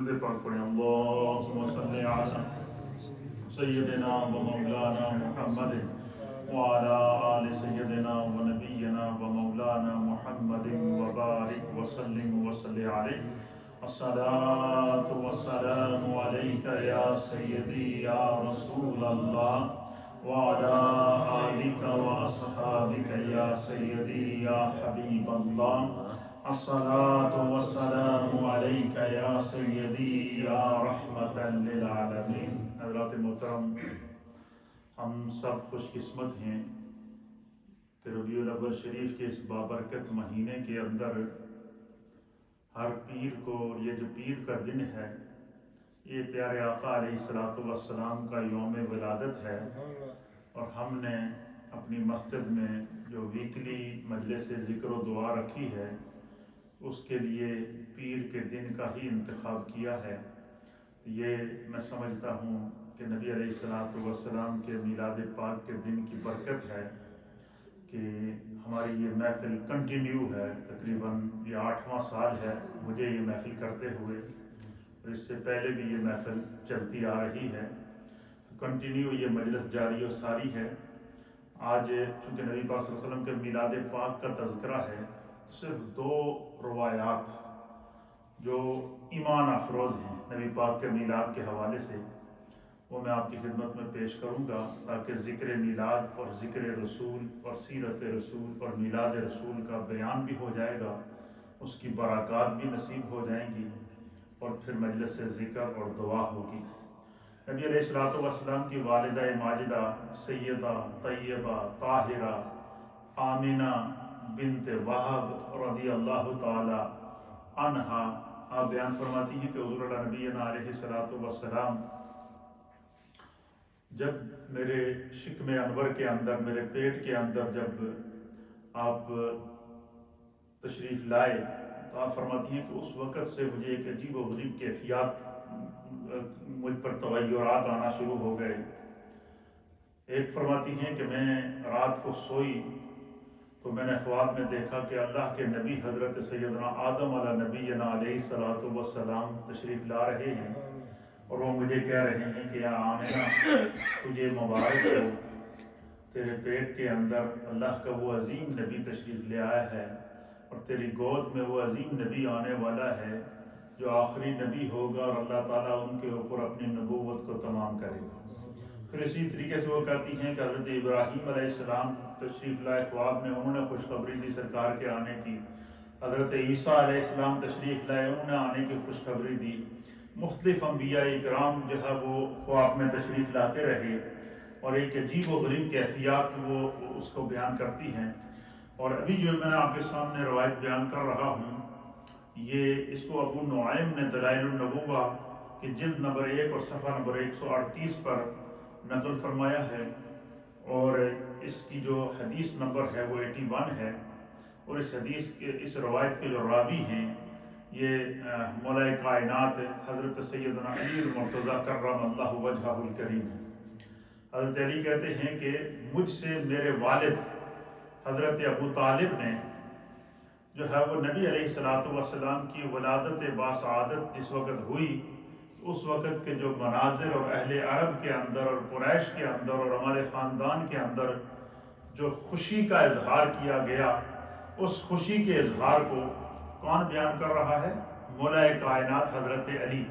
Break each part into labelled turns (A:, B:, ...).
A: درود پاک پڑھیں اللہم صلی علی سیدنا و مولانا محمد وعلی آل سیدنا و نبینا و مولانا محمد وبارک وسلم وصلی علیہ الصلاة والسلام علیک یا سیدی یا رسول اللہ وعلی آلک و اصحابک یا سیدی یا حبیب اللہ الصلاة والسلام علیک یا سیدی یا رحمت للعالمین۔ حضرات محترم، ہم سب خوش قسمت ہیں کہ ربیع الاول شریف کے اس بابرکت مہینے کے اندر ہر پیر کو، یہ جو پیر کا دن ہے، یہ پیارے آقا علیہ السلام کا یوم ولادت ہے، اور ہم نے اپنی مسجد میں جو ویکلی مجلس ذکر و دعا رکھی ہے اس کے لیے پیر کے دن کا ہی انتخاب کیا ہے۔ یہ میں سمجھتا ہوں کہ نبی علیہ السلام کے میلاد پاک کے دن کی برکت ہے کہ ہماری یہ محفل کنٹینیو ہے، تقریباً یہ 8واں سال ہے مجھے یہ محفل کرتے ہوئے، اور اس سے پہلے بھی یہ محفل چلتی آ رہی ہے، کنٹینیو یہ مجلس جاری و ساری ہے۔ آج چونکہ نبی پاک صلی اللہ علیہ وسلم کے میلاد پاک کا تذکرہ ہے، صرف 2 روایات جو ایمان افروز ہیں نبی پاک کے میلاد کے حوالے سے، وہ میں آپ کی خدمت میں پیش کروں گا تاکہ ذکر میلاد اور ذکر رسول اور سیرت رسول اور میلاد رسول کا بیان بھی ہو جائے گا، اس کی برکات بھی نصیب ہو جائیں گی، اور پھر مجلس ذکر اور دعا ہوگی۔ نبی علیہ السلام کی والدہ ماجدہ سیدہ طیبہ طاہرہ آمنہ بنت وہب رضی اللہ تعالی عنہا آپ بیان فرماتی ہیں کہ حضور اللہ نبینا علیہ السلام جب میرے شکم انور کے اندر، میرے پیٹ کے اندر جب آپ تشریف لائے تو آپ فرماتی ہیں کہ اس وقت سے مجھے ایک عجیب و غریب کیفیات مجھ پر تغیرات آنا شروع ہو گئے۔ ایک فرماتی ہیں کہ میں رات کو سوئی تو میں نے خواب میں دیکھا کہ اللہ کے نبی حضرت سیدنا آدم علیہ نبینا علیہ السلام تشریف لا رہے ہیں، اور وہ مجھے کہہ رہے ہیں کہ یا آمنہ تجھے مبارک ہو، تیرے پیٹ کے اندر اللہ کا وہ عظیم نبی تشریف لے آیا ہے، اور تیری گود میں وہ عظیم نبی آنے والا ہے جو آخری نبی ہوگا، اور اللہ تعالیٰ ان کے اوپر اپنی نبوت کو تمام کرے گا۔ پھر اسی طریقے سے وہ کہتی ہیں کہ حضرت ابراہیم علیہ السلام تشریف لائے خواب میں، انہوں نے خوشخبری دی سرکار کے آنے کی۔ حضرت عیسیٰ علیہ السلام تشریف لائے، انہوں نے آنے کی خوشخبری دی۔ مختلف انبیاء اکرام جو ہے وہ خواب میں تشریف لاتے رہے، اور ایک عجیب و غریب کیفیات وہ اس کو بیان کرتی ہیں۔ اور ابھی جو میں نے آپ کے سامنے روایت بیان کر رہا ہوں، یہ اس کو ابو نعیم نے دلائل النبوہ کی جلد نمبر 1 اور صفحہ نمبر 138 پر نقل فرمایا ہے، اور اس کی جو حدیث نمبر ہے وہ 81 ہے، اور اس حدیث کے اس روایت کے جو راوی ہیں یہ مولا کائنات حضرت سیدنا علی المرتضیٰ کرم اللہ وجہہ الکریم ہے۔ حضرت علی کہتے ہیں کہ مجھ سے میرے والد حضرت ابو طالب نے جو ہے وہ نبی علیہ السلام کی ولادت باسعادت جس وقت ہوئی، اس وقت کے جو مناظر اور اہل عرب کے اندر اور قریش کے اندر اور ہمارے خاندان کے اندر جو خوشی کا اظہار کیا گیا، اس خوشی کے اظہار کو کون بیان کر رہا ہے؟ مولا کائنات حضرت علی۔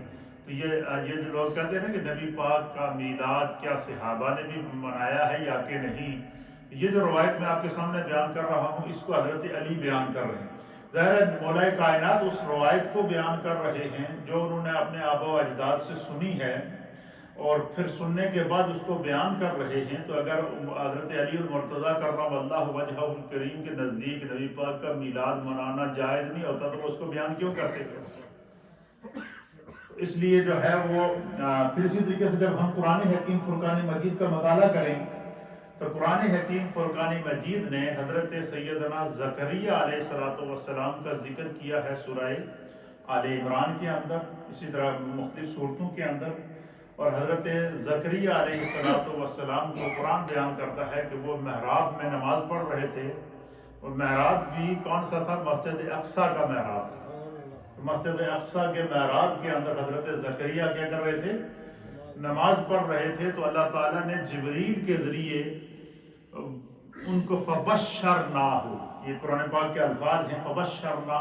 A: تو یہ جو لوگ کہتے ہیں نا کہ نبی پاک کا میلاد کیا صحابہ نے بھی منایا ہے یا کہ نہیں، یہ جو روایت میں آپ کے سامنے بیان کر رہا ہوں اس کو حضرت علی بیان کر رہے ہیں۔ ظاہر مولا کائنات اس روایت کو بیان کر رہے ہیں جو انہوں نے اپنے آبا و اجداد سے سنی ہے، اور پھر سننے کے بعد اس کو بیان کر رہے ہیں۔ تو اگر حضرت علی المرتضیٰ کرم اللہ وجہہ الکریم کے نزدیک نبی پاک کا میلاد منانا جائز نہیں ہوتا تو وہ اس کو بیان کیوں کرتے تھے؟ اس لیے جو ہے وہ پھر اسی طریقے سے جب ہم قرآن حکیم فرقان مجید کا مطالعہ کریں تو قرآن حکیم فرقان مجید نے حضرت سیدنا زکریا علیہ السلام کا ذکر کیا ہے سورہ آل عمران کے اندر، اسی طرح مختلف صورتوں کے اندر، اور حضرت زکریا علیہ السلام کو قرآن بیان کرتا ہے کہ وہ محراب میں نماز پڑھ رہے تھے، اور محراب بھی کون سا تھا؟ مسجد اقصیٰ کا محراب تھا۔ مسجد اقصیٰ کے محراب کے اندر حضرت زکریہ کیا کر رہے تھے؟ نماز پڑھ رہے تھے، تو اللہ تعالیٰ نے جبریل کے ذریعے ان کو فبشرناہ، یہ قرآن پاک کے الفاظ ہیں، فبشرنا،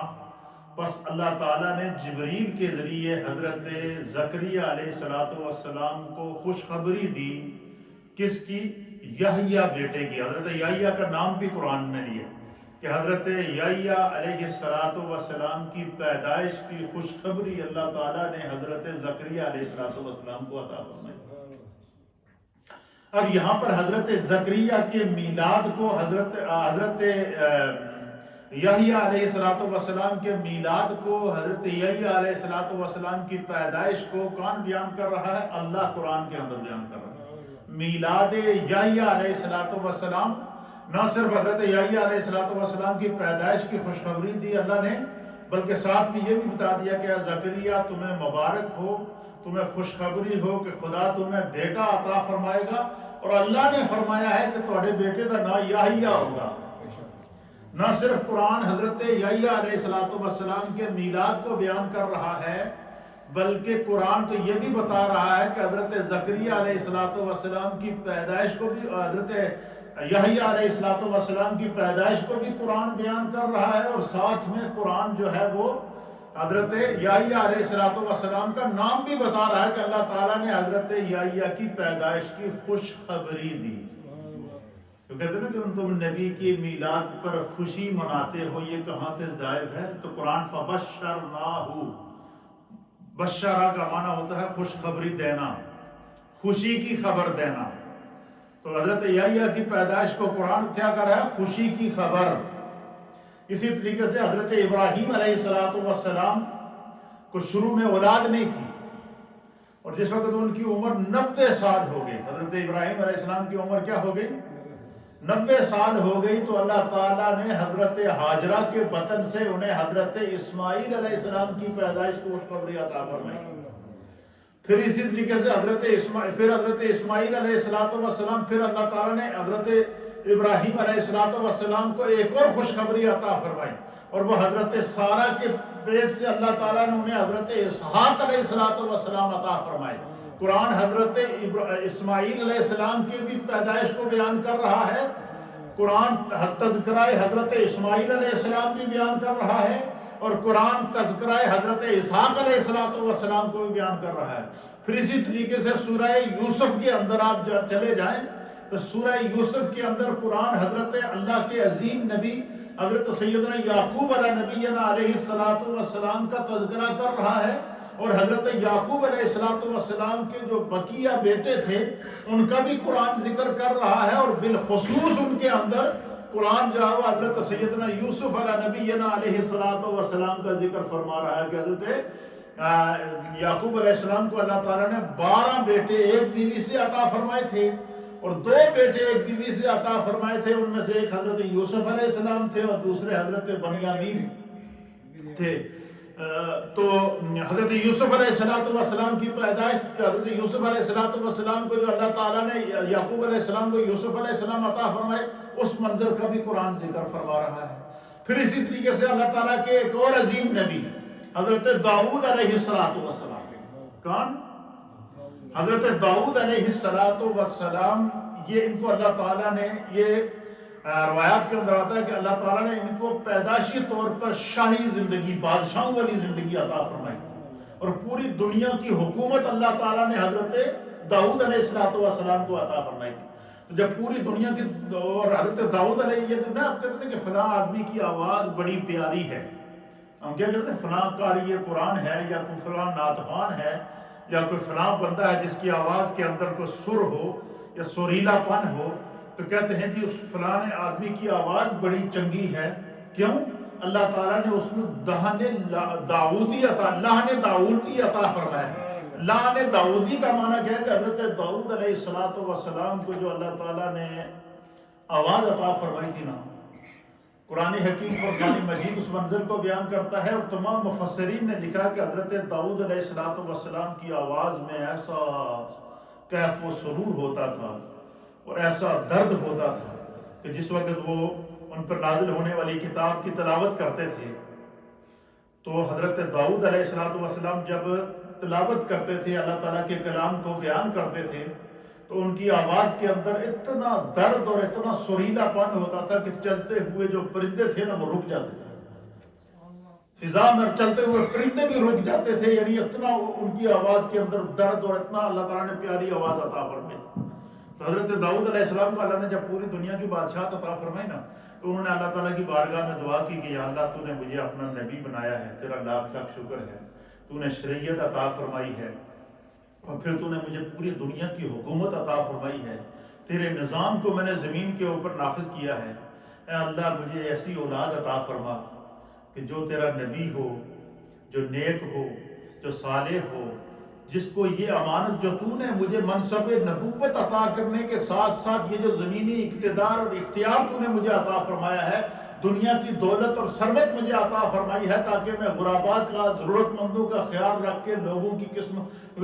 A: بس اللہ تعالیٰ نے جبریل کے ذریعے حضرت زکریہ علیہ السلام کو خوشخبری دی، کس کی؟ یحییٰ بیٹے کی۔ حضرت یحییٰ کا نام بھی قرآن میں لیا کہ حضرت یحییٰ علیہ السلام کی پیدائش کی خوشخبری اللہ تعالیٰ نے حضرت زکریہ علیہ السلام کو عطا فرمائی۔ اب یہاں پر حضرت زکریہ کے میلاد کو حضرت یحییٰ علیہ السلام کے میلاد کو، حضرت یحییٰ علیہ السلام کی پیدائش کو کون بیان کر رہا ہے؟ اللہ قرآن کے اندر بیان کر رہا ہے۔ میلاد یحییٰ علیہ السلام، نہ صرف حضرت یحییٰ علیہ السلام کی پیدائش کی خوشخبری دی اللہ نے، بلکہ ساتھ میں یہ بھی بتا دیا کہ زکریہ تمہیں مبارک ہو، تمہیں خوشخبری ہو کہ خدا تمہیں بیٹا عطا فرمائے گا، اور اللہ نے فرمایا ہے کہ تمہارے بیٹے کا نام یحییٰ ہوگا۔ نہ صرف قرآن حضرت یحییٰ علیہ السلام کے میلاد کو بیان کر رہا ہے، بلکہ قرآن تو یہ بھی بتا رہا ہے کہ حضرت زکریہ علیہ السلام کی پیدائش کو بھی، حضرت یحییٰ علیہ السلام کی پیدائش کو بھی قرآن بیان کر رہا ہے، اور ساتھ میں قرآن جو ہے وہ حضرت یحییٰ علیہ السلام کا نام بھی بتا رہا ہے کہ اللہ تعالیٰ نے حضرت یحییٰ کی پیدائش کی خوشخبری دی۔ تو کہتے ہیں نا کہ تم نبی کی میلاد پر خوشی مناتے ہو، یہ کہاں سے ظاہر ہے؟ تو قرآن فبشرناہ، بشرہ کا معنی ہوتا ہے خوشخبری دینا، خوشی کی خبر دینا۔ تو حضرت یحییٰ کی پیدائش کو قرآن کیا کر رہا ہے؟ خوشی کی خبر۔ اسی طریقے سے حضرت ابراہیم علیہ السلام کو شروع میں اولاد نہیں تھی، اور جس وقت ان کی عمر 90 سال ہو گئی، حضرت ابراہیم علیہ السلام کی عمر کیا ہو گئی؟ 90 سال ہو گئی، تو اللہ تعالیٰ نے حضرت ہاجرہ کے بطن سے انہیں حضرت اسماعیل علیہ السلام کی پیدائش کو خوشخبری عطا فرمائی۔ پھر اسی طریقے سے حضرت اسماعیل علیہ السلام، پھر اللہ تعالیٰ نے حضرت ابراہیم علیہ السلام کو ایک اور خوشخبری عطا فرمائی، اور وہ حضرت سارہ کے پیٹ سے اللہ تعالیٰ نے انہیں حضرت اسحاق علیہ السلام عطا فرمائے۔ قرآن حضرت اسماعیل علیہ السلام کی بھی پیدائش کو بیان کر رہا ہے، قرآن تذکرہ حضرت اسماعیل علیہ السلام بھی بیان کر رہا ہے، اور قرآن تذکرہ حضرت اسحاق علیہ السلام کو بھی بیان کر رہا ہے۔ پھر اسی طریقے سے سورہ یوسف کے اندر آپ چلے جائیں تو سورہ یوسف کے اندر قرآن حضرت اللہ کے عظیم نبی حضرت سیدنا یعقوب علیہ نبینا علیہ السلام کا تذکرہ کر رہا ہے، اور حضرت یعقوب علیہ السلام کے جو بقیہ بیٹے تھے ان کا بھی قرآن ذکر کر رہا ہے، اور بالخصوص ان کے اندر قرآن جو ہے وہ حضرت سیدنا یوسف علیہ نبینا علیہ السلام کا ذکر فرما رہا ہے کہ حضرت یعقوب علیہ السلام کو اللہ تعالیٰ نے 12 بیٹے ایک بیوی سے عطا فرمائے تھے، اور 2 بیٹے ایک بیوی سے عطا فرمائے تھے، ان میں سے ایک حضرت یوسف علیہ السلام تھے اور دوسرے حضرت بنیامین تھے۔ تو حضرت یوسف علیہ السلام کی پیدائش، حضرت یوسف علیہ السلام کو جو اللہ تعالیٰ نے یعقوب علیہ السلام کو یوسف علیہ السلام عطا فرمائے، اس منظر کا بھی قرآن ذکر فرما رہا ہے۔ پھر اسی طریقے سے اللہ تعالیٰ کے ایک اور عظیم نبی حضرت داؤد علیہ السلام، کون؟ حضرت داؤد علیہ السلام، یہ ان کو اللہ تعالیٰ نے، یہ روایات کے اندر آتا ہے کہ اللہ تعالیٰ نے ان کو پیدائشی طور پر شاہی زندگی، بادشاہوں والی زندگی عطا فرمائی، اور پوری دنیا کی حکومت اللہ تعالیٰ نے حضرت داؤد علیہ السلام کو عطا فرمائی تھی۔ تو جب پوری دنیا کی، اور حضرت داؤد علیہ، یہ تو آپ کہتے ہیں کہ فلاں آدمی کی آواز بڑی پیاری ہے، ہم کیا کہتے ہیں فلاں قاری قرآن ہے، یا کوئی فلاں نعتخوان ہے، یا کوئی فلاں بندہ ہے جس کی آواز کے اندر کوئی سر ہو یا سریلا پن ہو، تو کہتے ہیں کہ اس فلاں آدمی کی آواز بڑی چنگی ہے۔ کیوں؟ اللہ تعالیٰ نے اس میں داؤدی عطا فرمایا ہے۔ لعن داؤدی کا معنی کیا ہے کہ حضرت داؤد علیہ السلام کو جو اللہ تعالیٰ نے آواز عطا فرمائی تھی نا، قرآن حکیم فرقان مجید اس منظر کو بیان کرتا ہے، اور تمام مفسرین نے لکھا کہ حضرت داؤد علیہ السلام کی آواز میں ایسا کیف و سرور ہوتا تھا اور ایسا درد ہوتا تھا کہ جس وقت وہ ان پر نازل ہونے والی کتاب کی تلاوت کرتے تھے تو حضرت داؤد علیہ السلام جب تلاوت کرتے تھے، اللہ تعالیٰ کے کلام کو بیان کرتے تھے، تو ان کی آواز کے اندر اتنا درد اور اتنا سریلا پن ہوتا تھا کہ چلتے ہوئے جو پرندے تھے نا وہ رک جاتے تھے، فضا میں چلتے ہوئے پرندے بھی رک جاتے تھے، یعنی اتنا ان کی آواز کے اندر درد اور اتنا اللہ تعالیٰ نے پیاری آواز عطا فرمائی۔ تو حضرت داؤد علیہ السلام کو اللہ نے جب پوری دنیا کی بادشاہت عطا فرمائی نا، تو انہوں نے اللہ تعالیٰ کی بارگاہ میں دعا کی کہ یا اللہ تو نے مجھے اپنا نبی بنایا ہے، تیرا لاکھ لاکھ شکر ہے، تو نے شریعت عطا فرمائی ہے، اور پھر تو نے مجھے پوری دنیا کی حکومت عطا فرمائی ہے، تیرے نظام کو میں نے زمین کے اوپر نافذ کیا ہے، اے اللہ مجھے ایسی اولاد عطا فرما کہ جو تیرا نبی ہو، جو نیک ہو، جو صالح ہو، جس کو یہ امانت جو تو نے مجھے منصب نبوت عطا کرنے کے ساتھ ساتھ یہ جو زمینی اقتدار اور اختیار تو نے مجھے عطا فرمایا ہے، دنیا کی دولت اور ثروت مجھے عطا فرمائی ہے تاکہ میں غرباء کا، ضرورت مندوں کا خیال رکھ کے لوگوں کی قسم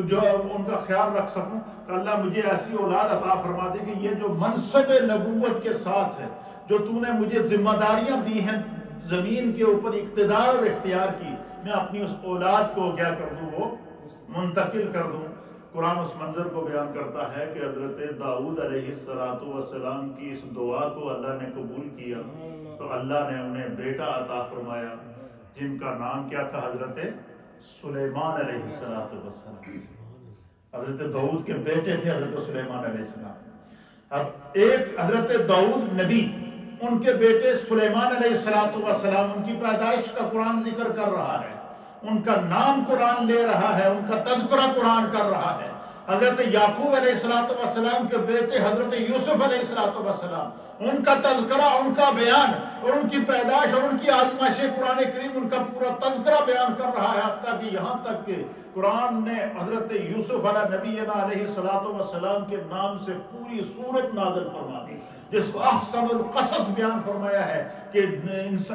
A: جو ان کا خیال رکھ سکوں، تو اللہ مجھے ایسی اولاد عطا فرما دے کہ یہ جو منصب نبوت کے ساتھ ہے، جو تو نے مجھے ذمہ داریاں دی ہیں زمین کے اوپر اقتدار اور اختیار کی، میں اپنی اس اولاد کو کیا کر دوں، وہ منتقل کر دوں۔ قرآن اس منظر کو بیان کرتا ہے کہ حضرت داؤد علیہ السلام کی اس دعا کو اللہ نے قبول کیا، تو اللہ نے انہیں بیٹا عطا فرمایا جن کا نام کیا تھا، حضرت سلیمان علیہ السلام۔ حضرت داؤد کے بیٹے تھے حضرت سلیمان علیہ السلام۔ اب ایک حضرت داؤد نبی، ان کے بیٹے سلیمان علیہ السلام، ان کی پیدائش کا قرآن ذکر کر رہا ہے، ان کا نام قرآن لے رہا ہے، ان کا تذکرہ قرآن کر رہا ہے۔ حضرت یعقوب علیہ السلام کے بیٹے حضرت یوسف علیہ السلام، ان کا تذکرہ، ان کا بیان اور ان کی پیدائش اور ان کی آزمائش، قرآن کریم ان کا پورا تذکرہ بیان کر رہا ہے، حتیٰ کہ یہاں تک کہ قرآن نے حضرت یوسف علیہ نبینا علیہ السلام کے نام سے پوری سورت نازل فرما دی، جس کو احسن القصص بیان فرمایا ہے کہ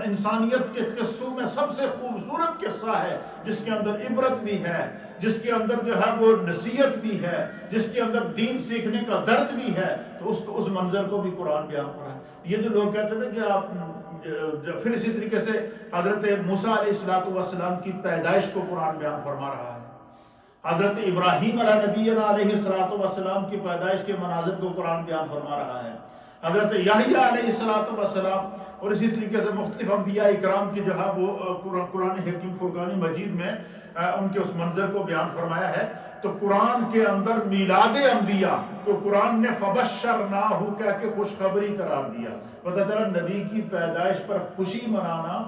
A: انسانیت کے قصوں میں سب سے خوبصورت قصہ ہے، جس کے اندر عبرت بھی ہے، جس کے اندر جو ہے وہ نصیحت بھی ہے، جس کے اندر دین سیکھنے کا درد بھی ہے، تو اس منظر کو بھی قرآن بیان کر رہا ہے۔ یہ جو لوگ کہتے ہیں کہ آپ پھر اسی طریقے سے حضرت موسیٰ علیہ السلام کی پیدائش کو قرآن بیان فرما رہا ہے، حضرت ابراہیم علیہ نبینا علیہ السلام کی پیدائش کے مناظر کو قرآن بیان فرما رہا ہے، حضرت یحییٰ علیہ السلام اور اسی طریقے سے مختلف انبیاء اکرام کی جو ہے وہ قرآن حکیم فرقان مجید میں ان کے اس منظر کو بیان فرمایا ہے۔ تو قرآن کے اندر میلاد انبیاء تو قرآن نے فبشرناہ کہہ کے خوشخبری قرار دیا۔ پتہ چلا نبی کی پیدائش پر خوشی منانا،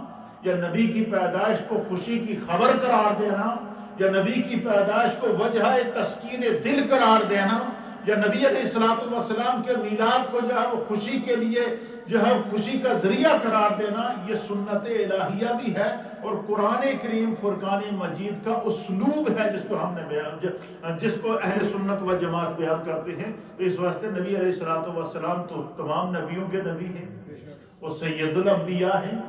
A: یا نبی کی پیدائش کو خوشی کی خبر قرار دینا، یا نبی کی پیدائش کو وجہ تسکین دل قرار دینا، یا نبی علیہ السلام کے میلاد کو جو ہے وہ خوشی کے لیے جو ہے خوشی کا ذریعہ قرار دینا، یہ سنت الہیہ بھی ہے اور قرآن کریم فرقان مجید کا اسلوب ہے، جس کو ہم نے بیان، جس کو اہل سنت و جماعت بیان کرتے ہیں۔ تو اس واسطے نبی علیہ السلام تو تمام نبیوں کے نبی ہیں، وہ سید الانبیاء ہیں،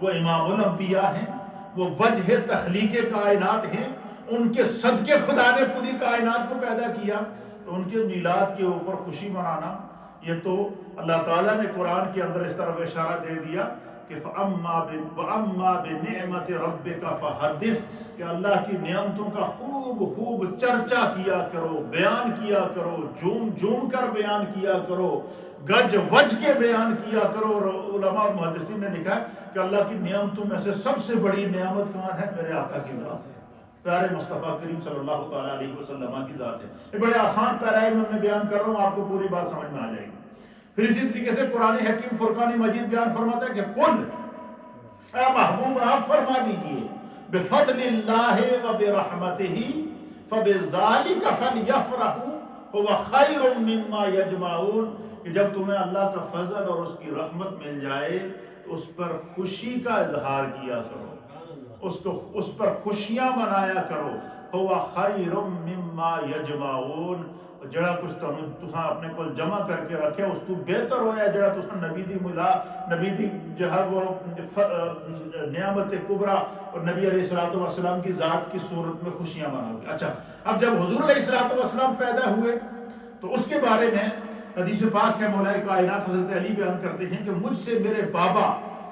A: وہ امام الانبیاء ہیں، وہ وجہ تخلیق کائنات ہیں، ان کے صدقے خدا نے پوری کائنات کو پیدا کیا، تو ان کے میلاد کے اوپر خوشی منانا، یہ تو اللہ تعالیٰ نے قرآن کے اندر اس طرف اشارہ دے دیا کہ فَأَمَّا بِنِعْمَةِ رَبِّكَ فَحَدِّثْ، کہ اللہ کی نعمتوں کا خوب چرچا کیا کرو، بیان کیا کرو، جھوم کر بیان کیا کرو، گج وج کے بیان کیا کرو۔ اور علماء اور محدثین نے لکھا ہے کہ اللہ کی نعمتوں میں سے سب سے بڑی نعمت کون ہے؟ میرے آقا کی ذات ہے، پیارے مصطفیٰ کریم صلی اللہ تعالیٰ علیہ وسلم کی ذات ہے۔ یہ بڑے آسان پیرائے میں بیان کر رہا ہوں، آپ کو پوری بات سمجھ میں آ جائے گی۔ پھر اسی طریقے سے قرآن حکیم فرقان مجید بیان فرماتا ہے کہ قل، اے محبوب آپ فرما دیجئے، بفضل اللہ وبرحمتہ فبذالک فلیفرحوا هو خیر مما یجمعون، کہ جب تمہیں اللہ کا فضل اور اس کی رحمت مل جائے تو اس پر خوشی کا اظہار کیا کرو، اس پر خوشیاں منایا کرو۔ ہوا خیر مما یجمعون، جڑا کچھ تساں اپنے کو جمع کر کے رکھے اس تو بہتر ہویا جڑا تساں نبی دی جو ہے وہ نعمت کبریٰ اور نبی علیہ السلام کی ذات کی صورت میں خوشیاں مناؤ گے۔ اچھا، اب جب حضور علیہ السلام پیدا ہوئے تو اس کے بارے میں حدیث پاک ہے، مولا کائنات حضرت علی بیان کرتے ہیں کہ مجھ سے میرے بابا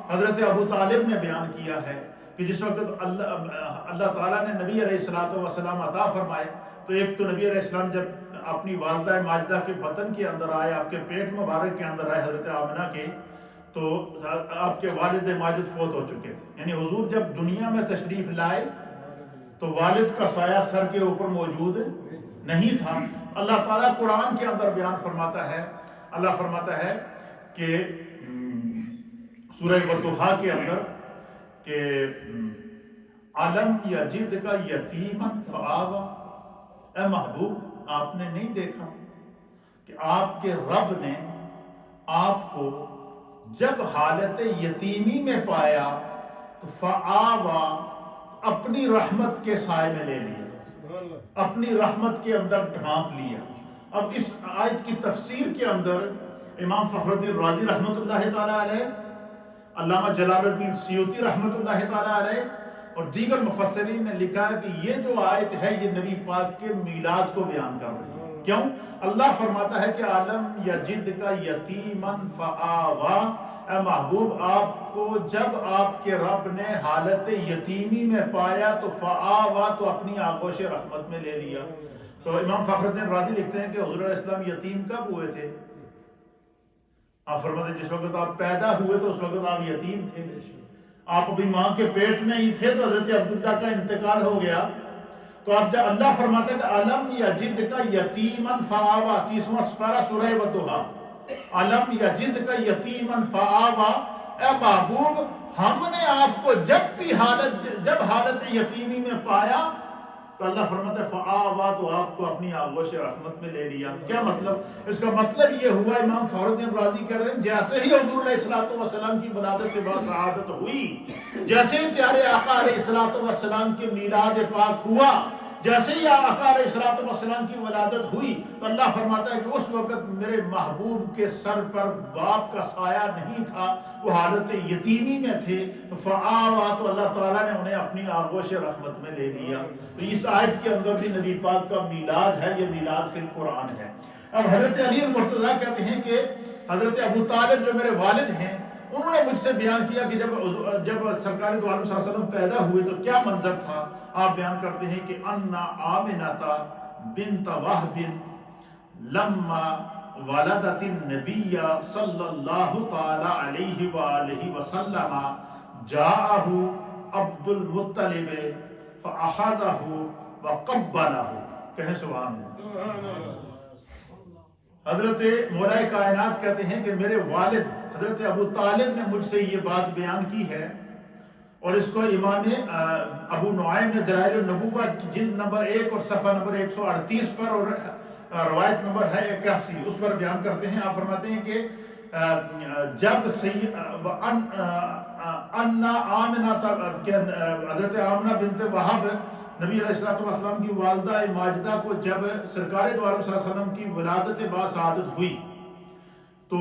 A: حضرت ابو طالب نے بیان کیا ہے کہ جس وقت اللہ تعالیٰ نے نبی علیہ السلام عطا فرمائے، تو ایک تو نبی علیہ السلام جب اپنی والدہ ماجدہ کے بطن کے اندر آئے، آپ کے پیٹ مبارک کے اندر آئے حضرت آمنہ کے، تو آپ کے والد ماجد فوت ہو چکے تھے. یعنی حضور جب دنیا میں تشریف لائے تو والد کا سایہ سر کے اوپر موجود نہیں تھا. اللہ تعالیٰ قرآن کے اندر بیان فرماتا ہے، اللہ فرماتا ہے کہ سورہ والضحیٰ کے اندر کہ علم یجدک یتیما فآویٰ، اے محبوب آپ نے نہیں دیکھا کہ آپ کے رب نے آپ کو جب حالت یتیمی میں پایا تو فآویٰ اپنی رحمت کے سائے میں لے لیا، اپنی رحمت کے اندر ڈھانپ لیا. اب اس آیت کی تفسیر کے اندر امام فخر الدین رازی رحمۃ اللہ تعالیٰ علیہ، علامہ جلال الدین سیوطی رحمۃ اللہ تعالیٰ علیہ اور دیگر مفسرین نے لکھا ہے کہ یہ جو آیت ہے یہ نبی پاک کے میلاد کو بیان کر رہی ہے. کیوں؟ اللہ فرماتا ہے کہ عالم یجدک یتیما فآویٰ، اے محبوب آپ کو جب آپ کے رب نے حالت یتیمی میں پایا تو فآویٰ تو اپنی آغوش رحمت میں لے لیا. تو امام فخر الدین رازی لکھتے ہیں کہ حضور علیہ السلام یتیم کب ہوئے تھے؟ آپ فرماتے ہیں جس وقت آپ پیدا ہوئے تو اس وقت آپ یتیم تھے، آپ ابھی ماں کے پیٹ میں ہی تھے تو حضرت عبداللہ کا انتقال ہو گیا. تو اب جب اللہ فرماتا ہے کہ علم یجدک یتیما فآویٰ، 30واں سپارہ سورہ والضحیٰ، علم یجدک یتیما فآویٰ، اے محبوب ہم نے آپ کو جب حالت یتیمی میں پایا تو اللہ فرماتا ہے فآویٰ تو آپ کو اپنی آغوش رحمت میں لے لیا. کیا مطلب؟ اس کا مطلب یہ ہوا، امام فخر الدین رازی کہہ رہے ہیں جیسے ہی حضور علیہ السلام کی ولادت کے بعد شہادت ہوئی، جیسے ہی پیارے آقا علیہ السلام کے میلاد پاک ہوا، جیسے ہی آقا علیہ السلام کی ولادت ہوئی تو اللہ فرماتا ہے کہ اس وقت میرے محبوب کے سر پر باپ کا سایہ نہیں تھا، وہ حالت یتیمی میں تھے. تو فآویٰ تو اللہ تعالیٰ نے انہیں اپنی آغوش رحمت میں لے لیا. تو اس آیت کے اندر بھی نبی پاک کا میلاد ہے، یہ میلاد فی القرآن ہے. اب حضرت علی المرتضیٰ کہتے ہیں کہ حضرت ابو طالب جو میرے والد ہیں انہوں نے مجھ سے بیان کیا کہ جب سرکار دو عالم صلی اللہ علیہ وسلم پیدا ہوئے تو کیا منظر تھا. آپ بیان کرتے ہیں کہ ان آمنہ بنت وہب لما ولدت النبی صلی اللہ تعالی علیہ وآلہ وسلم جاءہ عبد المطلب فأخذہ وقبلہ. کہیں سبحان اللہ. حضرت مولا کائنات کہتے ہیں کہ میرے والد حضرت ابو طالب نے مجھ سے یہ بات بیان کی ہے، اور اس کو امام ابو نعیم نے دلائل النبوۃ کی جلد نمبر 1 اور صفحہ نمبر 138 پر اور روایت نمبر ہے 81 اس پر بیان کرتے ہیں. آپ فرماتے ہیں کہ جب حضرت آمنہ بنت وہب نبی علیہ السلام کی والدہ ماجدہ کو جب سرکار دو عالم صلی اللہ علیہ وسلم کی ولادت با سعادت ہوئی تو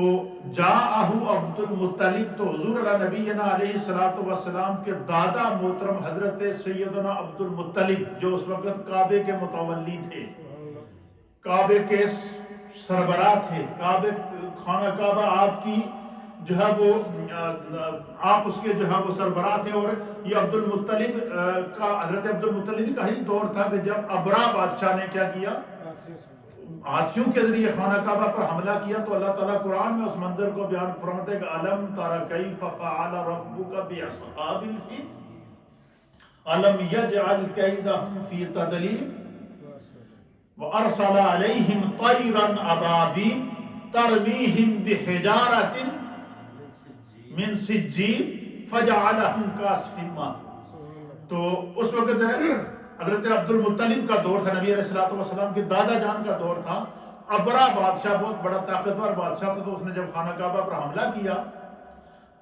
A: جاءہ عبد المطلب، تو حضور علیہ نبینا علیہ السلام کے دادا محترم حضرت سیدنا عبد المطلب جو اس وقت کعبے کے متولی تھے، کعبے کے سربراہ تھے، خانہ کعبہ آپ کی جو ہے وہ آپ اس کے جو ہے وہ سربراہ تھے. اور یہ عبد المطلب کا حضرت عبد المطلب کا ہی دور تھا کہ جب ابرا بادشاہ نے کیا کیا، ہاتھیوں کے ذریعے خانہ کعبہ پر حملہ کیا. تو اللہ تعالیٰ قرآن میں اس منظر کو بیان فرماتا ہے کہ علم تر کیف فعل ربک باصحاب الفیل علم یجعل کیدہم فی تضلیل وارسل علیہم طیرا ابابیل ترمیہم بحجارۃ من سجیل فجعلہم کعصف مأکول. تو اس وقت حضرت عبد المطلب کا دور تھا، نبی علیہ السلام کے دادا جان کا دور تھا. ابرا بادشاہ بہت بڑا طاقتور بادشاہ تھا، تو اس نے جب خانہ کعبہ پر حملہ کیا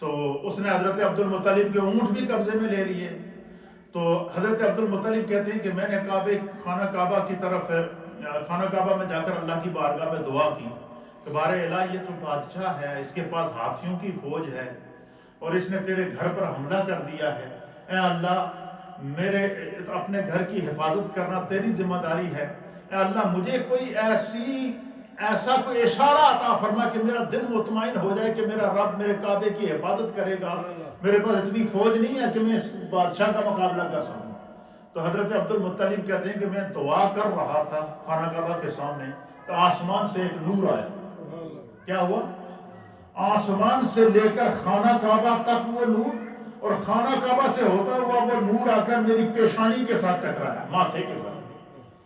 A: تو اس نے حضرت عبد المطلب کے اونٹ بھی قبضے میں لے لیے. تو حضرت عبد المطلب کہتے ہیں کہ میں نے خانہ کعبہ کی طرف خانہ کعبہ میں جا کر اللہ کی بارگاہ میں دعا کی کہ بار الہ یہ تو بادشاہ ہے، اس کے پاس ہاتھیوں کی فوج ہے اور اس نے تیرے گھر پر حملہ کر دیا ہے. اے اللہ میرے اپنے گھر کی حفاظت کرنا تیری ذمہ داری ہے. اے اللہ مجھے کوئی ایسا کوئی اشارہ عطا فرما کہ میرا دل مطمئن ہو جائے کہ میرا رب میرے کعبے کی حفاظت کرے گا، میرے پاس اتنی فوج نہیں ہے کہ میں اس بادشاہ کا مقابلہ کر سکوں۔ تو حضرت عبد المطلب کہتے ہیں کہ میں دعا کر رہا تھا خانہ کعبہ کے سامنے، تو آسمان سے ایک نور آیا۔ کیا ہوا؟ آسمان سے لے کر خانہ کعبہ تک وہ نور، اور خانہ کعبہ سے ہوتا ہوا وہ نور آ کر میری پیشانی کے ساتھ ٹکرایا، ماتھے کے ساتھ۔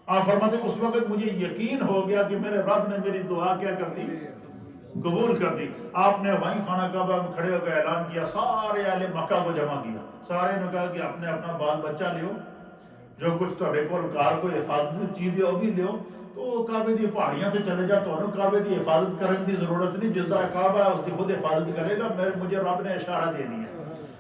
A: آپ فرماتے ہیں اس وقت مجھے یقین ہو گیا کہ میرے رب نے میری دعا کیا کر دی، قبول کر دی۔ آپ نے وہیں خانہ کعبہ میں کھڑے ہو کے اعلان کیا، سارے اہل مکہ کو جمع کیا، سارے نے کہا کہ اپنے اپنا بال بچہ لیو، جو کچھ تھوڑے کول کار کو حفاظت چیز وہ بھی لیو، تو کعبے دی پہاڑیاں سے چلے جا، تو کعبے دی حفاظت کرنے دی ضرورت نہیں، جس دا کعبہ ہے اس کی خود حفاظت کرے گا، مجھے رب نے اشارہ دے دیا۔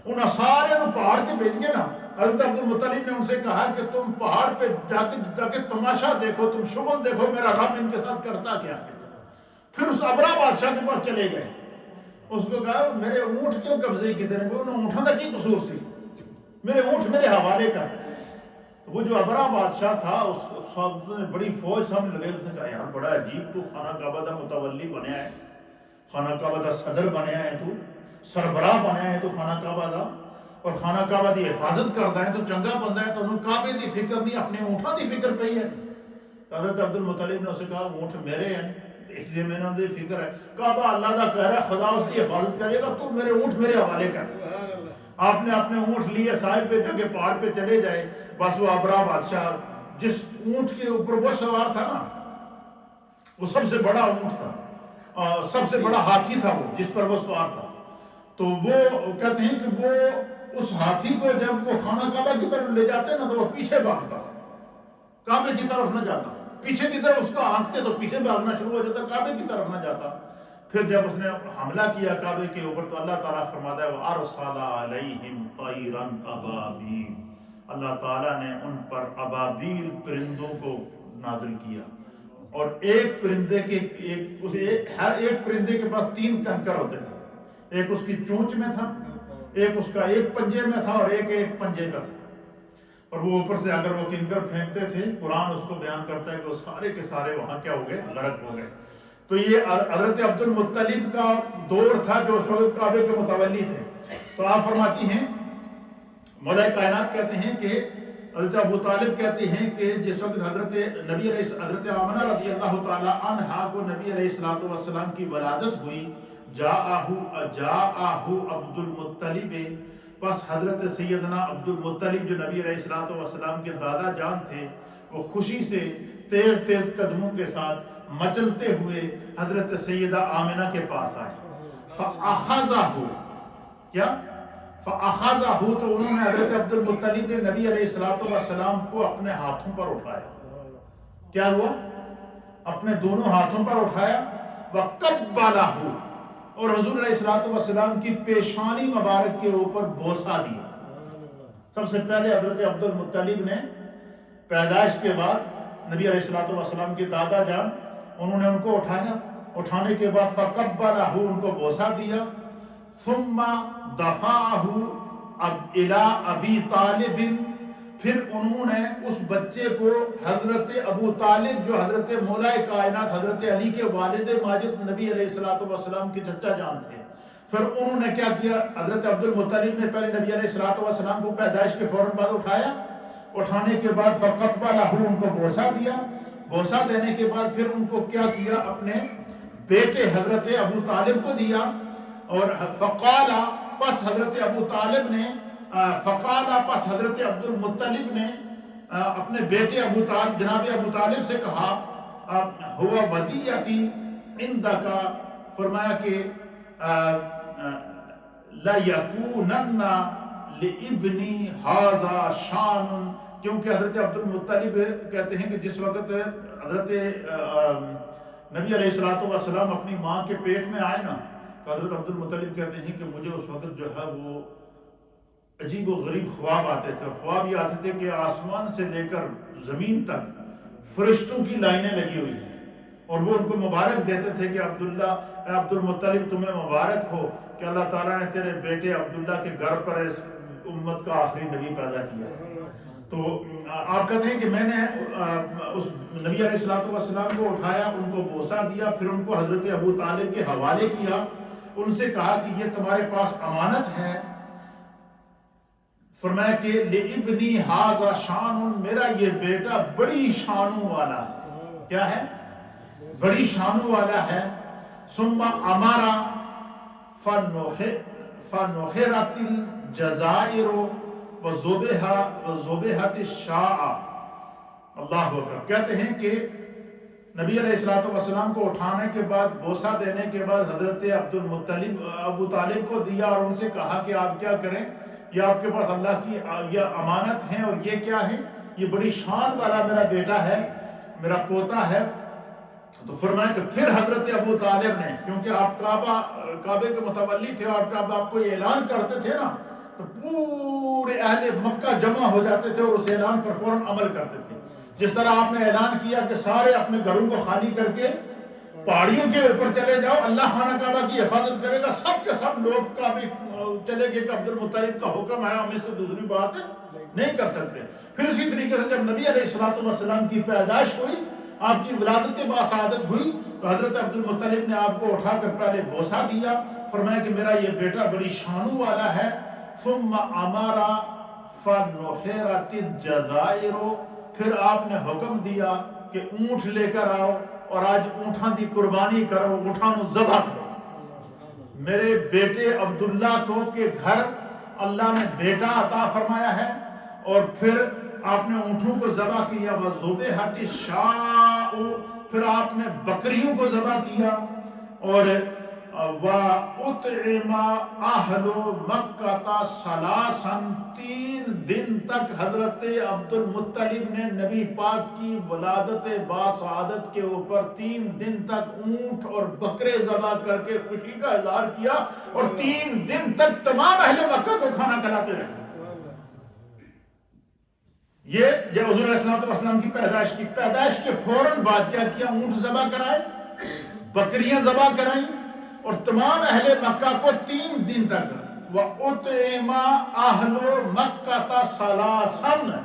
A: انہوں سارے پہاڑ سے بھیج کے نا، حضرت عبد المطلب نے ان سے کہا کہ تم پہاڑ پہ جا کے تماشا دیکھو، تم شغل دیکھو میرا رب ان کے ساتھ کرتا کیا ہے۔ پھر اس ابرا بادشاہ کے پاس چلے گئے، اس کو کہا میرے اونٹ کیوں قبضے کی تیرے کو، انہوں اونٹوں کا کی قصور سی، میرے اونٹ میرے حوالے کر۔ وہ جو ابرا بادشاہ تھا اس نے بڑی فوج سامنے لگے، اس نے کہا یار بڑا عجیب، تو خانہ کعبہ دا متولی بنیا ہے، خانہ کعبہ دا صدر بنیا ہے، تو سربراہ بنیا ہے تو خانہ کعبہ دا، اور خانہ کعبہ دی حفاظت کرتا ہے تو چنگا بندہ ہے، تو انہوں کعبے دی فکر نہیں اپنے اونٹوں دی فکر پئی ہے۔ حضرت عبد المطلب نے اسے کہا اونٹ میرے ہیں اس لیے میں نے فکر ہے، کعبہ اللہ دا کہہ رہا ہے خدا اس کی حفاظت کرے گا، تو میرے اونٹ میرے حوالے کر۔ آپ نے اپنے اونٹ لیے ساحل پہ جا کے پہاڑ پہ چلے جائے، بس وہ ابرا بادشاہ جس اونٹ کے اوپر وہ سوار تھا نا، وہ سب سے بڑا اونٹ تھا، سب سے بڑا ہاتھی تھا وہ جس پر وہ سوار تھا، تو وہ کہتے ہیں کہ وہ اس ہاتھی کو جب وہ خانہ کعبہ کی طرف لے جاتے نا تو وہ پیچھے بھاگتا، کعبے کی طرف نہ جاتا، پیچھے کی طرف اس کو آنکھتے تو پیچھے بھاگنا شروع ہو جاتا، کعبے کی طرف نہ جاتا۔ پھر جب اس نے حملہ کیا کعبے کے اوپر تو اللہ تعالیٰ فرماتا ہے وَأَرْسَلَ عَلَيْهِمْ طَيْرًا أَبَابِيلَ، اللہ تعالیٰ نے ان پر ابابیل پرندوں کو نازل کیا، اور ایک پرندے کے ہر ایک پرندے کے پاس 3 کنکر ہوتے تھے، ایک اس کی چونچ میں تھا، ایک اس کا ایک پنجے میں تھا، اور ایک پنجے کا تھا، اور وہ اوپر سے اگر وہ کنکر پھینکتے تھے، قرآن اس کو بیان کرتا ہے کہ وہ سارے کے سارے وہاں کیا ہو گئے، غرق ہو گئے۔ تو یہ حضرت عبد المطلب کا دور تھا جو اس وقت کعبے کے متولی تھے۔ تو آپ فرماتی ہیں، مولا کائنات کہتے ہیں کہ حضرت ابو طالب کہتے ہیں کہ جس وقت حضرت آمنہ رضی اللہ تعالی عنہا کو نبی علیہ السلام کی ولادت ہوئی، جاءہ عبد المطلب، پس حضرت سیدنا عبد المطلب جو نبی علیہ السلام کے دادا جان تھے، وہ خوشی سے تیز تیز قدموں کے ساتھ مچلتے ہوئے حضرت سیدہ آمنہ کے پاس آئے۔ فَأَخَذَهُ، کیا؟ فَأَخَذَهُ، تو انہوں نے حضرت عبد المطلب نے نبی علیہ السلام کو اپنے ہاتھوں پر اٹھایا۔ کیا ہوا؟ اپنے دونوں ہاتھوں پر اٹھایا، وَقَبَّلَهُ، اور حضور علیہ السلام کی پیشانی مبارک کے اوپر بوسہ دیا۔ سب سے پہلے حضرت عبد المطلب نے پیدائش کے بعد نبی علیہ السلام کے دادا جان، انہوں نے ان کو اٹھایا، اٹھانے کے بعد فَقَبَّلَهُ، ان کو بوسہ دیا، ثُمَّ دَفَعَهُ إِلَىٰ أَبِي طَالِبٍ، پھر انہوں نے اس بچے کو حضرت ابو طالب جو حضرت مولا کائنات حضرت علی کے والد ماجد نبی علیہ السلام کے چچا جان تھے، پھر انہوں نے کیا کیا، حضرت عبد المطلب نے پہلے نبی علیہ السلام کو پیدائش کے فوراً بعد اٹھایا، اٹھانے کے بعد فَقَبَّلَهُ، ان کو بوسہ دیا، بوسہ دینے کے بعد پھر ان کو کیا کیا، اپنے بیٹے حضرت ابو طالب کو دیا، اور فقالا، پس حضرت ابو طالب نے فقالا، پس حضرت عبد المطلب نے اپنے بیٹے جناب ابو طالب سے کہا، ہوا ودیعتی عندک، فرمایا کہ لَيَكُونَنَّ لِإِبْنِي هَذَا شَانٌ، کیونکہ حضرت عبد المطلب کہتے ہیں کہ جس وقت حضرت نبی علیہ السلام اپنی ماں کے پیٹ میں آئے نا، تو حضرت عبد المطلب کہتے ہیں کہ مجھے اس وقت جو ہے وہ عجیب و غریب خواب آتے تھے، اور خواب یہ آتے تھے کہ آسمان سے لے کر زمین تک فرشتوں کی لائنیں لگی ہوئی ہیں، اور وہ ان کو مبارک دیتے تھے کہ عبد المطلب تمہیں مبارک ہو کہ اللہ تعالیٰ نے تیرے بیٹے عبداللہ کے گھر پر اس امت کا آخری نبی پیدا کیا ہے۔ تو آپ کہتے ہیں کہ میں نے اس نبی علیہ الصلوۃ والسلام کو اٹھایا، ان کو بوسہ دیا، پھر ان کو حضرت ابو طالب کے حوالے کیا، ان سے کہا کہ یہ تمہارے پاس امانت ہے۔ فرمایا کہ لِابْنِي هَذَا شَانٌ، میرا یہ بیٹا بڑی شانوں والا ہے۔ کیا ہے؟ بڑی شانوں والا ہے۔ ثم امر فنحرت الجزائر وذبحت الشاء۔ اللہ اکبر۔ کہتے ہیں کہ نبی علیہ الصلوۃ والسلام کو اٹھانے کے بعد، بوسہ دینے کے بعد حضرت ابو طالب کو دیا اور ان سے کہا کہ آپ کیا کریں، یہ آپ کے پاس اللہ کی یہ امانت ہے، اور یہ کیا ہے، یہ بڑی شان والا میرا بیٹا ہے، میرا پوتا ہے۔ تو فرمایا کہ پھر حضرت ابو طالب نے، کیونکہ آپ کعبے کے متولی تھے اور جب آپ کو یہ اعلان کرتے تھے نا تو پورے اہل مکہ جمع ہو جاتے تھے اور اس اعلان پر فوراً عمل کرتے تھے۔ جس طرح آپ نے اعلان کیا کہ سارے اپنے گھروں کو خالی کر کے پہاڑیوں کے اوپر چلے جاؤ، اللہ خانہ کعبہ کی حفاظت کرے گا، سب کے سب لوگ کا بھی چلے گئے کہ عبد المطلب کا حکم ہے، ہم اس سے دوسری بات نہیں کر سکتے۔ پھر اسی طریقے سے جب نبی علیہ الصلوۃ والسلام کی پیدائش ہوئی، آپ کی ولادت باسعادت ہوئی، تو حضرت عبد المطلب نے آپ کو اٹھا کر پہلے بوسہ دیا، فرمایا کہ میرا یہ بیٹا بڑی شانوں والا ہے۔ ثم امر فنحرت الجزائر، پھر آپ نے حکم دیا کہ اونٹ لے کر آؤ اور آج اونٹاں دی قربانی کرو، اونٹاں نو ذبح کرو۔ میرے بیٹے عبداللہ کو کہ گھر اللہ نے بیٹا عطا فرمایا ہے، اور پھر آپ نے اونٹوں کو ذبح کیا، وذبحت الشاء، پھر آپ نے بکریوں کو ذبح کیا، اور وَأُطْعِمَ أَهْلُ مَكَّةَ ثَلَاثًا، 3 دن تک حضرت عبد المطلب نے نبی پاک کی ولادت باسعادت کے اوپر 3 دن تک اونٹ اور بکرے ذبح کر کے خوشی کا اظہار کیا، اور 3 دن تک تمام اہل مکہ کو کھانا کھلاتے رہے۔ یہ جب حضور علیہ الصلوۃ والسلام کی پیدائش کے فوراً بعد کیا کیا، اونٹ ذبح کرائے، بکریاں ذبح کرائیں، اور تمام اہل مکہ کو 3 دن تک وَأُطْعِمَ أَهْلُ مَكَّةَ ثَلَاثًا،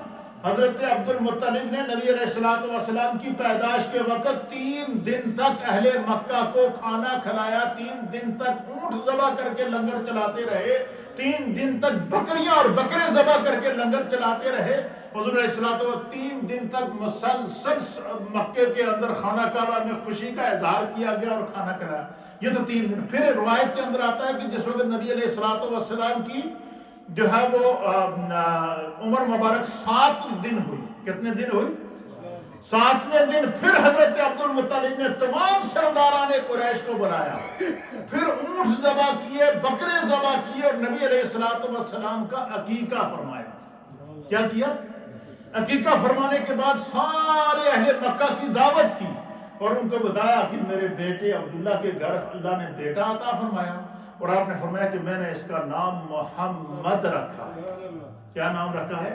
A: حضرت عبد المطلب نے نبی علیہ الصلوۃ والسلام کی پیدائش کے وقت 3 دن تک اہل مکہ کو کھانا کھلایا، 3 دن تک اونٹ ذبح کر کے لنگر چلاتے رہے، 3 دن تک بکریاں اور بکرے ذبح کر کے لنگر چلاتے رہے۔ حضور علیہ الصلوۃ والسلام 3 دن تک مسلسل مکے کے اندر خانہ کعبہ میں خوشی کا اظہار کیا گیا اور کھانا کھلایا۔ یہ تو 3 دن۔ پھر روایت کے اندر آتا ہے کہ جس وقت نبی علیہ الصلوۃ والسلام کی جو ہے وہ عمر مبارک 7 دن ہوئی۔ کتنے دن ہوئی؟ 7ویں دن پھر حضرت عبد المطلب نے تمام سرداران قریش کو بلایا، پھر اونٹ ذبح کیے، بکرے ذبح کیے، اور نبی علیہ الصلوۃ والسلام کا عقیقہ فرمایا۔ کیا کیا؟ عقیقہ فرمانے کے بعد سارے اہل مکہ کی دعوت کی اور ان کو بتایا کہ میرے بیٹے عبداللہ کے گھر اللہ نے بیٹا عطا فرمایا، اور آپ نے فرمایا کہ میں نے اس کا نام محمد رکھا ہے۔ کیا نام رکھا ہے؟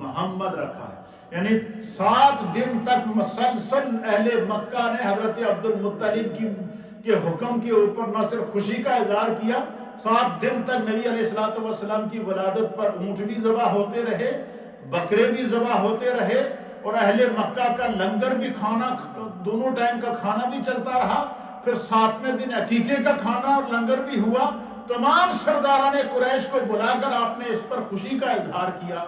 A: محمد رکھا ہے۔ یعنی 7 دن تک مسلسل اہل مکہ نے حضرت عبد المطلب کے حکم کے اوپر نہ صرف خوشی کا اظہار کیا، 7 دن تک نبی علیہ الصلوۃ والسلام کی ولادت پر اونٹ بھی ذبح ہوتے رہے، بکرے بھی ذبح ہوتے رہے، اور اہل مکہ کا لنگر بھی کھانا، دونوں ٹائم کا کھانا بھی چلتا رہا۔ پھر 7ویں دن عقیقے کا کھانا اور لنگر بھی ہوا۔ تمام سرداران قریش کو بلا کر آپ نے اس پر خوشی کا اظہار کیا۔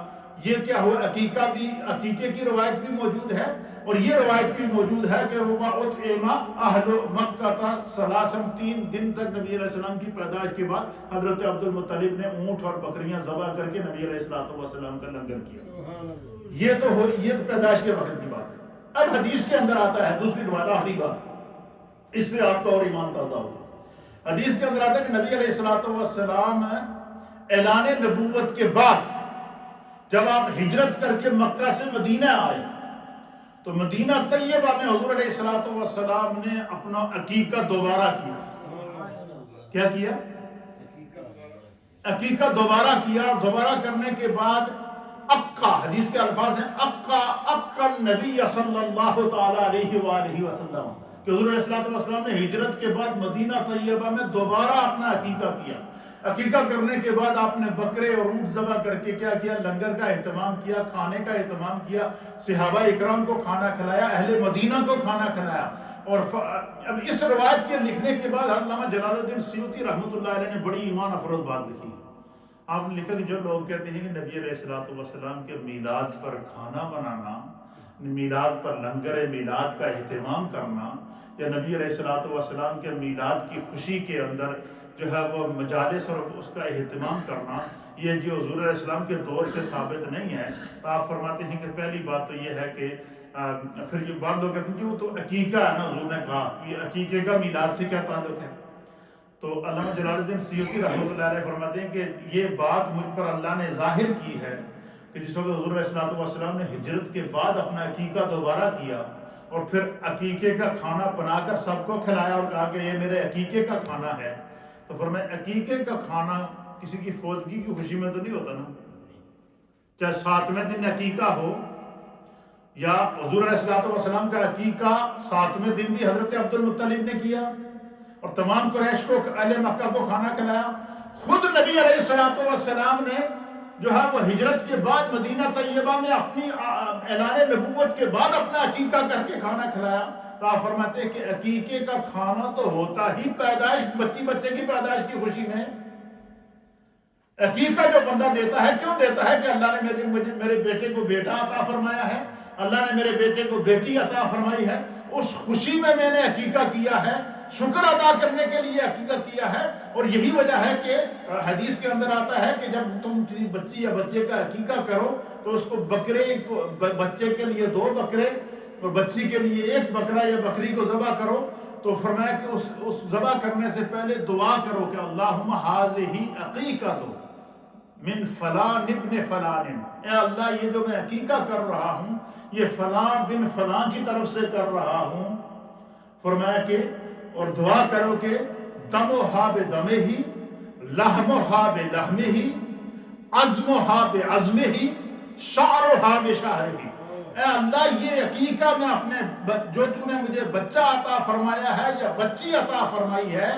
A: یہ کیا ہوا؟ عقیقے کی روایت بھی موجود ہے، اور یہ روایت بھی موجود ہے کہ وَأُطْعِمَ أَهْلُ مَكَّةَ ثَلَاثًا، 3 دن تک نبی علیہ السلام کی پیدائش کے بعد حضرت عبد المطلب نے اونٹ اور بکریاں ذبح کر کے نبی علیہ السلام کا لنگر کیا۔ یہ تو پیدائش کے وقت کی بات ہے۔ اب حدیث کے اندر آتا ہے دوسری روایت، آخری بات، اس سے آپ کا اور ایمان تازہ ہوگا۔ حدیث کے اندر آتا ہے کہ نبی علیہ السلام اعلان نبوت کے بعد جب آپ ہجرت کر کے مکہ سے مدینہ آئے تو مدینہ طیبہ میں حضور علیہ السلام نے اپنا عقیقہ دوبارہ کیا۔ کیا کیا؟ عقیقہ دوبارہ کیا۔ دوبارہ کرنے کے بعد اقا، حدیث کے الفاظ ہیں اقا النبی صلی اللہ تعالی علیہ وآلہ وسلم، کہ حضور علیہ السلام نے ہجرت کے بعد مدینہ طیبہ میں دوبارہ اپنا عقیقہ کیا۔ عقیقہ کرنے کے بعد آپ نے بکرے اور اونٹ ذبح کر کے کیا کیا؟ لنگر کا اہتمام کیا، کھانے کا اہتمام کیا، صحابہ اکرام کو کھانا کھلایا، اہل مدینہ کو کھانا کھلایا. اور اب اس روایت کے لکھنے کے بعد علامہ جلال الدین سیوطی رحمۃ اللہ علیہ نے بڑی ایمان افروز بات لکھی. آپ نے لکھا کہ جو لوگ کہتے ہیں کہ نبی علیہ السلام کے میلاد پر کھانا بنانا، میلاد پر لنگر میلاد کا اہتمام کرنا، یا نبی علیہ السلام کے میلاد کی خوشی کے اندر جو ہے وہ مجالس اور اس کا اہتمام کرنا، یہ جو حضور علیہ السلام کے دور سے ثابت نہیں ہے. تو آپ فرماتے ہیں کہ پہلی بات تو یہ ہے کہ پھر یہ بعض لوگ کہتے ہیں کہ وہ تو عقیقہ ہے نا، حضور نے کہا یہ عقیقے کا میلاد سے کیا تعلق ہے؟ تو علامہ جلال الدین سیوطی رحمۃ اللہ علیہ فرماتے ہیں کہ یہ بات مجھ پر اللہ نے ظاہر کی ہے کہ جس وقت حضور علیہ السلام نے ہجرت کے بعد اپنا عقیقہ دوبارہ کیا اور پھر عقیقے کا کھانا بنا کر سب کو کھلایا اور کہا کہ یہ میرے عقیقے کا کھانا ہے. تو فرمایا عقیقے کا کھانا کسی کی فوتگی کی خوشی میں تو نہیں ہوتا نا، چاہے 7ویں دن عقیقہ ہو، یا حضور علیہ السلام کا عقیقہ 7ویں دن بھی حضرت عبد المطلب نے کیا اور تمام قریش کو، اہل مکہ کو کھانا کھلایا. خود نبی علیہ السلام نے جو ہے وہ ہجرت کے بعد مدینہ طیبہ میں اپنی اعلان نبوت کے بعد اپنا عقیقہ کر کے کھانا کھلایا. تو آپ فرماتے ہیں کہ عقیقے کا کھانا تو ہوتا ہی پیدائش، بچے کی پیدائش کی خوشی میں. عقیقہ جو بندہ دیتا ہے کیوں دیتا ہے؟ کہ اللہ نے میرے بیٹے کو بیٹا عطا فرمایا ہے، اللہ نے میرے بیٹے کو بیٹی عطا فرمائی ہے، اس خوشی میں نے عقیقہ کیا ہے، شکر ادا کرنے کے لیے عقیقہ کیا ہے. اور یہی وجہ ہے کہ حدیث کے اندر آتا ہے کہ جب تم کسی بچی یا بچے کا عقیقہ کرو تو اس کو بچے کے لیے 2 بکرے اور بچی کے لیے 1 بکرا یا بکری کو ذبح کرو. تو فرمایا کہ اس ذبح کرنے سے پہلے دعا کرو کہ اللہم ھذہ عقیقۃ من فلان ابن فلان، اے اللہ یہ جو میں عقیقہ کر رہا ہوں یہ فلاں بن فلاں کی طرف سے کر رہا ہوں. فرمایا کہ اور دعا کرو کہ دمھا بدمہ، لحمھا بلحمہ، عظمھا بعظمہ، شعرھا بشعرہ. اے اللہ یہ عقیقہ میں اپنے جو تو نے مجھے بچہ عطا فرمایا ہے یا بچی عطا فرمائی ہے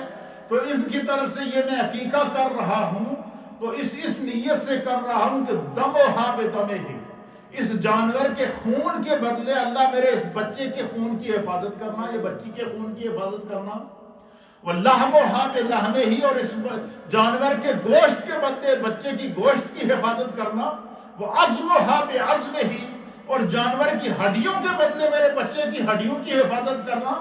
A: تو ان کی طرف سے یہ میں عقیقہ کر رہا ہوں. تو اس نیت سے کر رہا ہوں کہ دمھا بدمہ، اس جانور کے خون کے بدلے اللہ میرے اس بچے کے خون کی حفاظت کرنا، یہ بچی کے خون کی حفاظت کرنا. وَلَحْمُهَا بِلَحْمِهِ، اور اس جانور کے گوشت کے بدلے بچے کی گوشت کی حفاظت کرنا. وَعَظْمُهَا بِعَظْمِهِ، اور جانور کی ہڈیوں کے بدلے میرے بچے کی ہڈیوں کی حفاظت کرنا.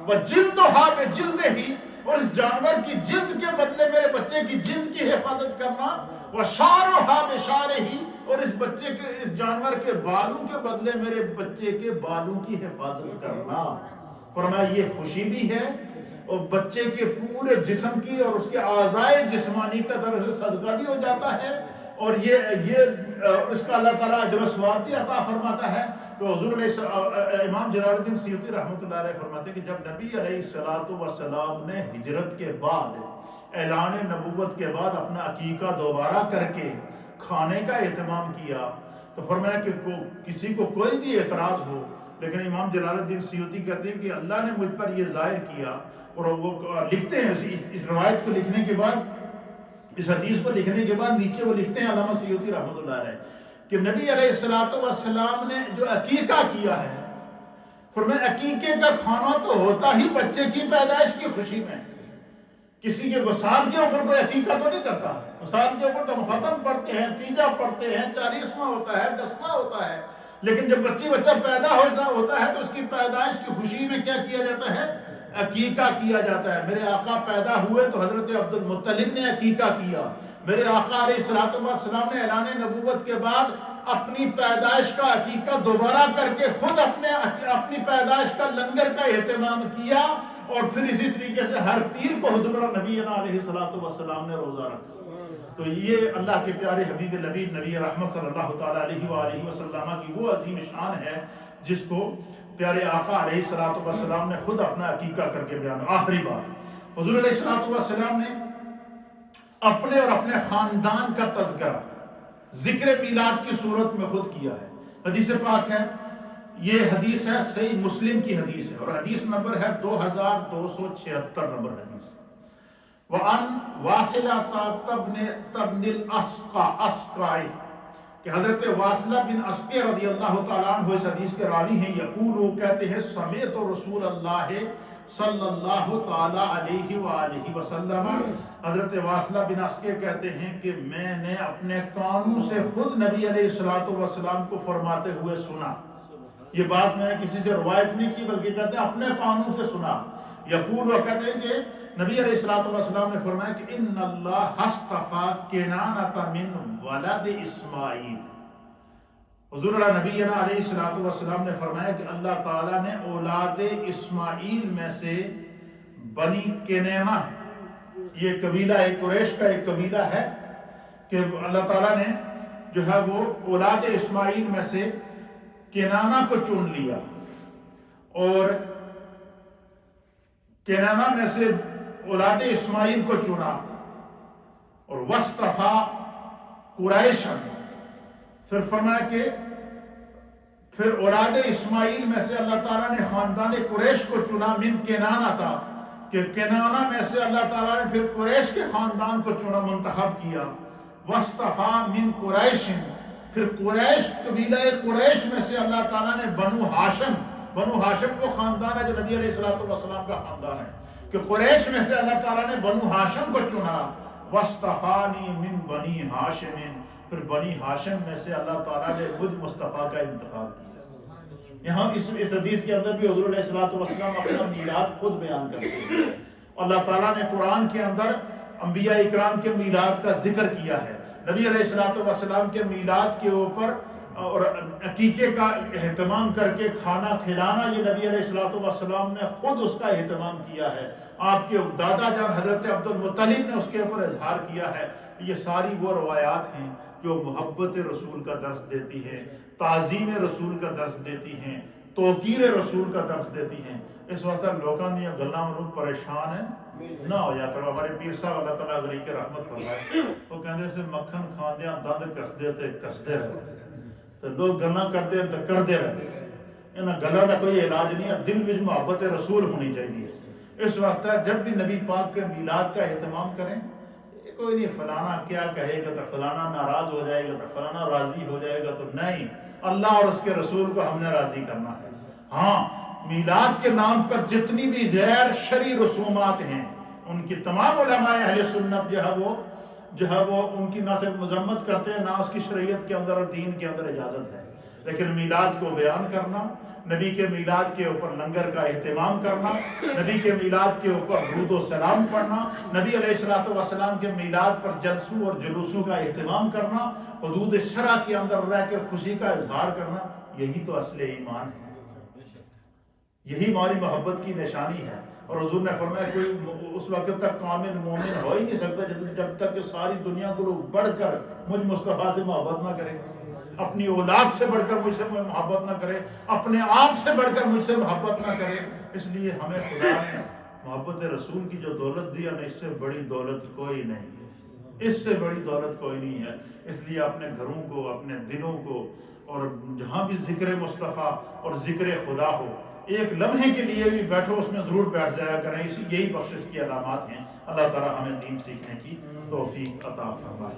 A: وَجِلْدُهَا بِجِلْدِهِ، اور اس جانور کی جلد کے بدلے میرے بچے کی جلد کی حفاظت کرنا. وَشَعْرُهَا بِشَعْرِهِ، اور اس بچے کے اس جانور کے بالوں کے بدلے میرے بچے کے بالوں کی حفاظت کرنا. فرمایا یہ خوشی بھی ہے اور بچے کے پورے جسم کی اور اس کے اعضائے جسمانی کا طرف سے صدقہ بھی ہو جاتا ہے اور یہ اس کا اللہ تعالیٰ اجر و ثواب بھی عطا فرماتا ہے. تو حضور امام جلال الدین سیوطی رحمۃ اللہ علیہ فرماتے ہیں کہ جب نبی علیہ السلام نے ہجرت کے بعد اعلان نبوت کے بعد اپنا عقیقہ دوبارہ کر کے کھانے کا اہتمام کیا تو فرمایا کہ کسی کو کوئی بھی اعتراض ہو، لیکن امام جلال الدین سیوطی کہتے ہیں کہ اللہ نے مجھ پر یہ ظاہر کیا. اور وہ لکھتے ہیں اس روایت کو لکھنے کے بعد، اس حدیث کو لکھنے کے بعد نیچے وہ لکھتے ہیں علامہ سیوطی رحمۃ اللہ علیہ کہ نبی علیہ السلام نے جو عقیقہ کیا ہے، فرمایا عقیقے کا کھانا تو ہوتا ہی بچے کی پیدائش کی خوشی میں. کسی کے وصال کے اوپر کوئی عقیقہ تو نہیں کرتا. وصال کے اوپر تو ہم ختم پڑھتے ہیں، تیجا پڑھتے ہیں، 40واں ہوتا ہے، 10واں ہوتا ہے، لیکن جب بچہ پیدا ہوتا ہے تو اس کی پیدائش کی خوشی میں کیا کیا جاتا ہے؟ عقیقہ کیا جاتا ہے. میرے آقا پیدا ہوئے تو حضرت عبد المطلب نے عقیقہ کیا. میرے آقا علیہ السلام نے اعلان نبوت کے بعد اپنی پیدائش کا عقیقہ دوبارہ کر کے خود اپنی پیدائش کا لنگر کا اہتمام کیا اور پھر اسی طریقے سے ہر پیر کو حضور نبی علیہ السلام نے روزہ رکھا. تو یہ اللہ کے پیارے حبیب لبیب نبی رحمت صلی اللہ تعالیٰ علیہ وآلہ وسلم کی وہ عظیم شان ہے جس کو پیارے آقا علیہ السلام نے خود اپنا عقیقہ کر کے بیان. آخری بات، حضور علیہ السلام نے اپنے اور اپنے خاندان کا تذکرہ ذکر میلاد کی صورت میں خود کیا ہے. حدیث پاک ہے، یہ حدیث ہے صحیح مسلم کی حدیث ہے اور حدیث نمبر ہے 2276 نمبر حدیث.
B: وعن واصلہ تبن الاسقع کہ حضرت واصلہ بن اسقع رضی اللہ تعالیٰ عنہ اس حدیث کے راوی ہیں، یقول کہتے ہیں سمعت رسول اللہ صلی اللہ تعالیٰ علیہ وآلہ وسلم، حضرت واصلہ بن اسقع کہتے ہیں کہ میں نے اپنے کانوں سے خود نبی علیہ الصلوۃ والسلام کو فرماتے ہوئے سنا. یہ بات میں نے کسی سے روایت نہیں کی بلکہ کہتے ہیں اپنے کانوں سے سنا. یقول وہ کہتے ہیں کہ نبی علیہ الصلوۃ والسلام نے فرمایا کہ ان اللہ اصطفیٰ کنانۃ من ولد اسماعیل. حضور نبینا علیہ الصلوۃ والسلام نے فرمایا کہ اللہ تعالیٰ نے اولاد اسماعیل میں سے بنی کنانہ، یہ قبیلہ قریش کا ایک قبیلہ ہے، کہ اللہ تعالیٰ نے جو ہے وہ اولاد اسماعیل میں سے کنانہ کو چن لیا، اور کنانہ میں سے اولاد اسماعیل کو چنا، اور وصطفیٰ قریشا، پھر فرمایا کہ پھر اولاد اسماعیل میں سے اللہ تعالیٰ نے خاندان قریش کو چنا، من کنانہ تھا کہ کنانہ میں سے اللہ تعالیٰ نے پھر قریش کے خاندان کو چنا، منتخب کیا. وصطفیٰ من قریش، پھر قریش قبیلہ قریش میں سے اللہ تعالیٰ نے بنو ہاشم وہ خاندان ہے جو نبی علیہ الصلوۃ والسلام کا خاندان ہے، کہ قریش میں سے اللہ تعالیٰ نے بنو ہاشم کو چنا. وصطفانی من بنی ہاشم، پھر بنی ہاشم میں سے اللہ تعالیٰ نے مجھ مصطفیٰ کا انتخاب کیا. یہاں اس حدیث کے اندر بھی حضور علیہ الصلوۃ والسلام اپنا میلاد خود بیان کرتے ہیں. اللہ تعالیٰ نے قرآن کے اندر انبیاء اکرام کے میلاد کا ذکر کیا ہے. نبی علیہ الصلوۃ والسلام کے میلاد کے اوپر اور عقیقے کا اہتمام کر کے کھانا کھلانا، یہ نبی علیہ الصلوۃ والسلام نے خود اس کا اہتمام کیا ہے. آپ کے دادا جان حضرت عبد المطلب نے اس کے اوپر اظہار کیا ہے. یہ ساری وہ روایات ہیں جو محبت رسول کا درس دیتی ہے، تعظیم رسول کا درس دیتی ہیں، توقیر رسول کا درس دیتی ہیں. اس وقت لوگوں نے گلاں لوگ پریشان ہیں نہ ہو جا کرو. ہمارے پیر صاحب اللہ تعالیٰ غریب کے رحمت فرمائے، وہ کہتے سے مکھن کھاندیاں دند کسدے تے کسدے رہے، تو لوگ گلاں کرتے ہیں تو کرتے رہے. انہاں گلاں کا کوئی علاج نہیں ہے. دل وچ محبت رسول ہونی چاہیے. اس وقت جب بھی نبی پاک کے میلاد کا اہتمام کریں، کوئی نہیں فلانا کیا کہے گا تو فلانا ناراض ہو جائے گا تو فلانا راضی ہو جائے گا، تو نہیں، اللہ اور اس کے رسول کو ہم نے راضی کرنا ہے. ہاں، میلاد کے نام پر جتنی بھی غیر شرعی رسومات ہیں ان کی تمام علماء اہل سنت جو ہے وہ ان کی نہ صرف مذمت کرتے ہیں، نہ اس کی شریعت کے اندر اور دین کے اندر اجازت ہے. لیکن میلاد کو بیان کرنا، نبی کے میلاد کے اوپر لنگر کا اہتمام کرنا، نبی کے میلاد کے اوپر درود و سلام پڑھنا، نبی علیہ الصلوۃ والسلام کے میلاد پر جلسوں اور جلوسوں کا اہتمام کرنا، حدود شرع کے اندر رہ کر خوشی کا اظہار کرنا، یہی تو اصل ایمان ہے، یہی ہماری محبت کی نشانی ہے. اور حضور نے فرمایا کوئی اس وقت تک کامل مومن ہو ہی نہیں سکتا جب تک کہ ساری دنیا کو لوگ بڑھ کر مجھ مصطفیٰ سے محبت نہ کرے، اپنی اولاد سے بڑھ کر مجھ سے محبت نہ کرے، اپنے آپ سے بڑھ کر مجھ سے محبت نہ کرے. اس لیے ہمیں خدا نے محبت رسول کی جو دولت دی ہے، اس سے بڑی دولت کوئی نہیں ہے، اس سے بڑی دولت کوئی نہیں ہے. اس لیے اپنے گھروں کو، اپنے دلوں کو، اور جہاں بھی ذکر مصطفیٰ اور ذکر خدا ہو، ایک لمحے کے لیے بھی بیٹھو، اس میں ضرور بیٹھ جایا کریں. یہی بخشش کی علامات ہیں. اللہ تعالیٰ ہمیں دین سیکھنے کی توفیق عطا فرمائے.